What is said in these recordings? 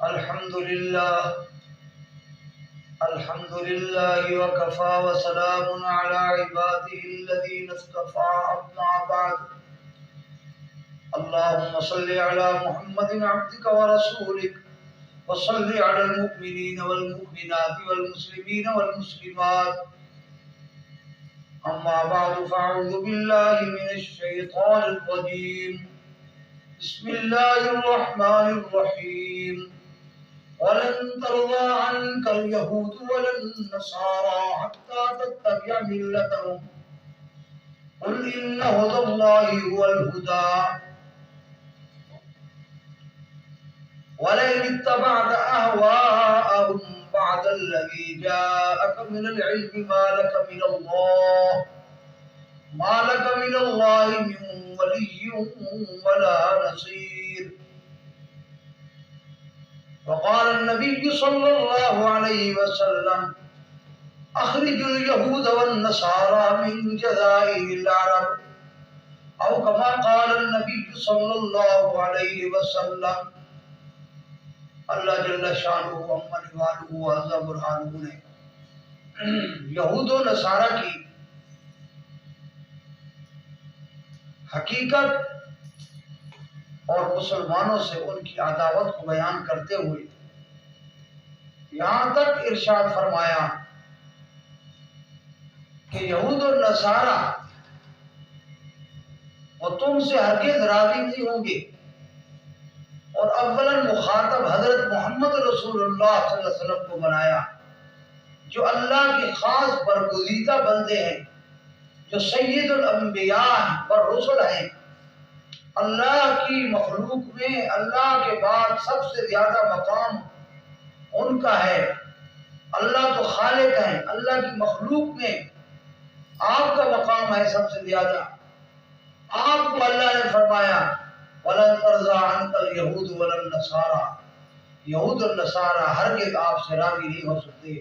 الحمد لله وكفى وسلام على عباده الذين اصطفى أما بعد. اللهم صل على محمد عبدك ورسولك وصل على المؤمنين والمؤمنات والمسلمين والمسلمات. أما بعد فأعوذ بالله من الشيطان الرجيم. بسم الله الرحمن الرحيم. ولن ترضى عنك اليهود ولا النصارى حتى تتبع ملتهم قل إن هدى الله هو الهدى ولئن اتبعت أهواءهم بعد الذي جاءك من العلم ما لك من الله من ولي ولا نصير. وقال النبي صلى الله عليه وسلم أخرجوا اليهود والنصارى من جزائر العرب أو كما قال النبي صلى الله عليه وسلم. اللہ جل شانہ امن والہ وعز برہانہ نے یہود و نصارہ کی حقیقت اور مسلمانوں سے ان کی عداوت کو بیان کرتے ہوئے یہاں تک ارشاد فرمایا کہ یہود و نصارہ وہ تم سے ہرگز راضی نہیں ہوں گے، اور اولاً مخاطب حضرت محمد رسول اللہ صلی اللہ علیہ وسلم کو بنایا جو اللہ کے خاص برگزیدہ بندے ہیں، جو سید الانبیاء والرسل ہیں. اللہ کی مخلوق میں اللہ کے بعد سب سے زیادہ مقام ان کا ہے. اللہ تو خالق ہیں، اللہ کی مخلوق میں آپ کا مقام ہے سب سے زیادہ. آپ کو اللہ نے فرمایا وَلَن تَرْضَىٰ عَنْكَ الْيَهُودُ وَلَا النَّصَارَىٰ، یہود اور نصارہ ہرگز آپ سے راضی نہیں ہو سکتے،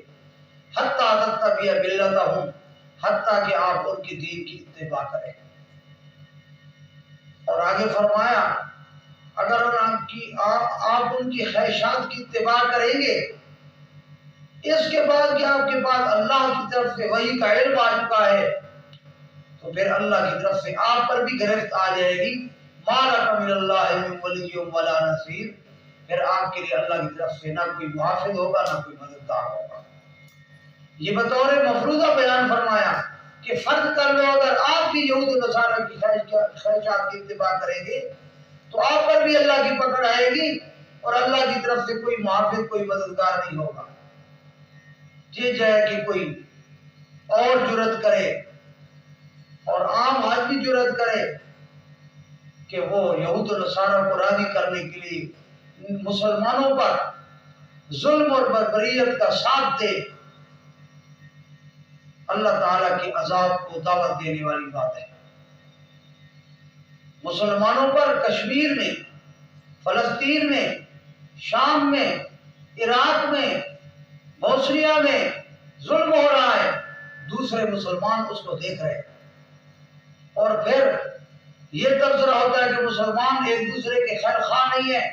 حتیٰ تتبع ملتہم، حتیٰ کہ آپ ان کے دین کی اتباع کریں. اور آگے فرمایا اگر آپ ان کی خواہشات کی اتباع کریں گے، اس کے بعد کہ آپ کے پاس اللہ کی طرف سے وحی کا علم آ چکا ہے، تو پھر اللہ کی طرف سے آپ پر بھی گرفت آ جائے گی. مَا لَكَ مِنَ اللَّهِ مِن وَلِيٍّ وَلَا نَصِيرٍ، پھر آپ کے لیے اللہ کی طرف سے نہ کوئی محافظ ہوگا نہ کوئی مددگار ہوگا. یہ بطور مفروضہ بیان فرمایا کہ فرض کر لو اگر آپ بھی یہود و نصارہ کی خواہشات کی اتباع کریں گے تو آپ پر بھی اللہ کی پکڑ آئے گی اور اللہ کی طرف سے کوئی محافظ کوئی مددگار نہیں ہوگا. یہ جائے کہ کوئی اور جرت کرے اور عام آدمی جرت کرے کہ وہ یہود و نصارہ کو راضی کرنے کے لیے مسلمانوں پر ظلم اور بربریت کا ساتھ دے، اللہ تعالیٰ کے عذاب کو دعوت دینے والی بات ہے. مسلمانوں پر کشمیر میں، فلسطین میں، شام میں، عراق میں، بوسنیا میں ظلم ہو رہا ہے، دوسرے مسلمان اس کو دیکھ رہے ہیں، اور پھر یہ تبصرہ ہوتا ہے کہ مسلمان ایک دوسرے کے خیر خواہ نہیں ہیں.